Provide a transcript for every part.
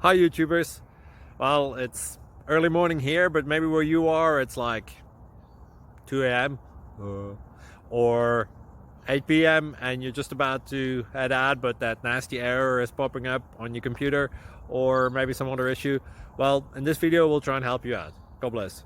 Hi YouTubers. Well, it's early morning here, but maybe where you are it's like 2 a.m. or 8 p.m. and you're just about to head out, but that nasty error is popping up on your computer, or maybe some other issue. Well, in this video we'll try and help you out. God bless.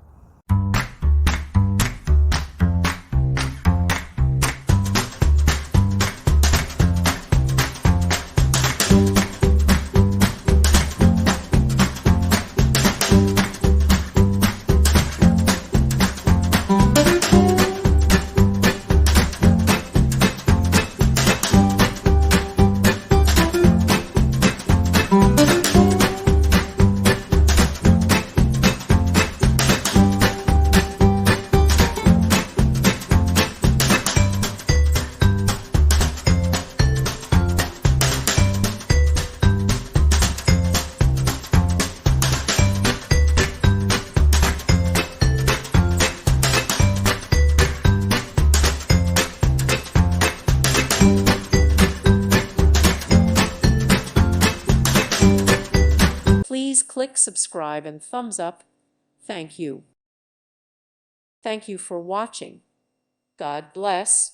Please click subscribe and thumbs up. Thank you. Thank you for watching. God bless.